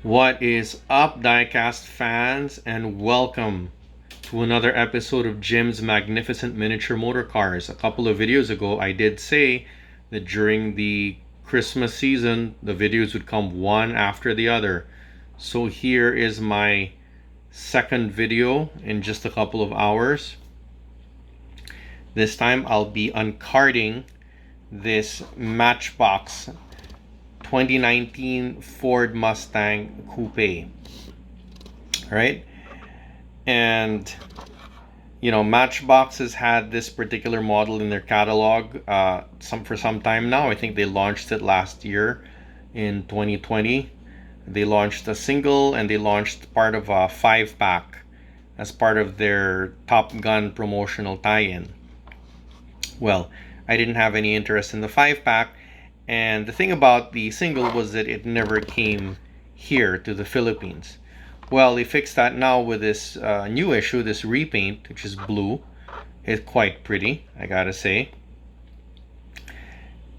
What is up, diecast fans, and welcome to another episode of Jim's Magnificent Miniature Motor Cars. A couple of videos ago, I did say that during the Christmas season, the videos would come one after the other. So here is my second video in just a couple of hours. This time I'll be uncarding this Matchbox 2019 Ford Mustang Coupe. Right? And Matchbox has had this particular model in their catalog for some time now. I think they launched it last year in 2020. They launched a single and they launched part of a 5-pack as part of their Top Gun promotional tie-in. Well, I didn't have any interest in the 5-pack, and the thing about the single was that it never came here to the Philippines. Well, they fixed that now with this new issue, this repaint, which is blue. It's quite pretty, I gotta say.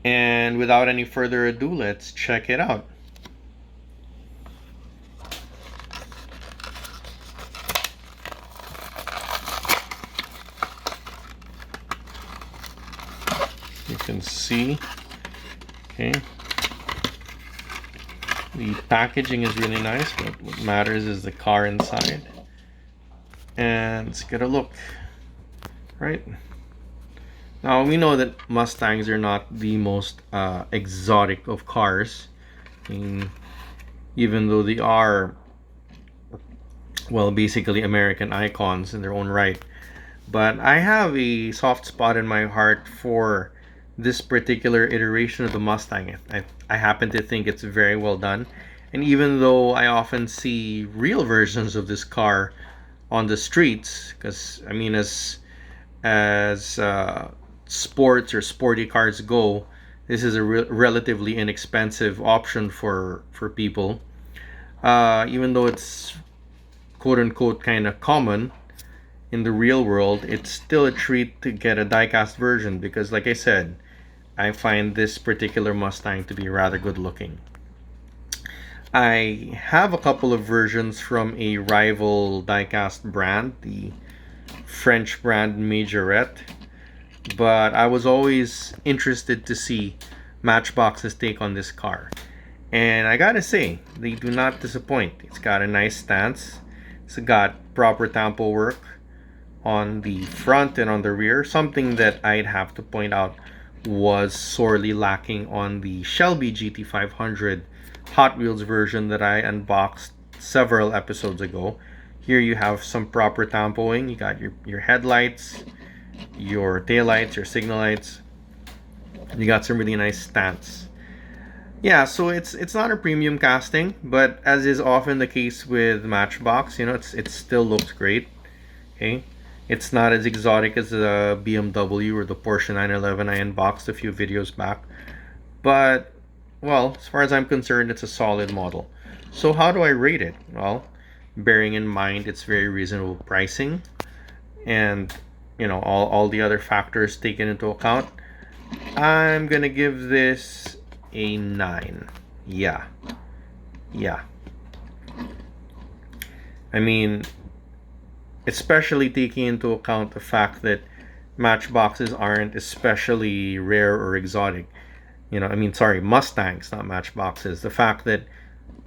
And without any further ado, let's check it out. You can see, okay, the packaging is really nice, but what matters is the car inside. And let's get a look. Right now, we know that Mustangs are not the most exotic of cars. I mean, even though they are, well, basically American icons in their own right. But I have a soft spot in my heart for this particular iteration of the Mustang. I happen to think it's very well done. And even though I often see real versions of this car on the streets, because I mean, as sports or sporty cars go, this is a relatively inexpensive option for people. Even though it's quote unquote kind of common in the real world, it's still a treat to get a diecast version because, like I said, I find this particular Mustang to be rather good looking. I have a couple of versions from a rival diecast brand, the French brand Majorette, but I was always interested to see Matchbox's take on this car. And I gotta say, they do not disappoint. It's got a nice stance. It's got proper tampo work on the front and on the rear, something that I'd have to point out was sorely lacking on the Shelby GT500 Hot Wheels version that I unboxed several episodes ago. Here you have some proper tampoing. You got your headlights, your taillights, your signal lights. You got some really nice stance. Yeah, so it's not a premium casting, but as is often the case with Matchbox, it still looks great. Okay. It's not as exotic as the BMW or the Porsche 911 I unboxed a few videos back. But, well, as far as I'm concerned, it's a solid model. So how do I rate it? Well, bearing in mind its very reasonable pricing and, all the other factors taken into account, I'm going to give this a 9. Yeah. I mean, especially taking into account the fact that Matchboxes aren't especially rare or exotic. Mustangs, not Matchboxes. The fact that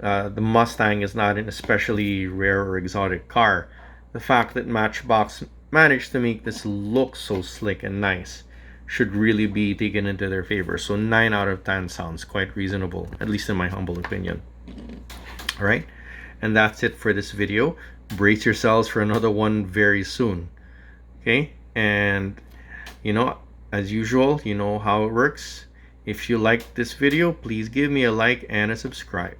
the Mustang is not an especially rare or exotic car. The fact that Matchbox managed to make this look so slick and nice should really be taken into their favor. So 9 out of 10 sounds quite reasonable, at least in my humble opinion. All right. And that's it for this video. Brace yourselves for another one very soon. Okay? And, as usual, you know how it works. If you like this video, please give me a like and a subscribe.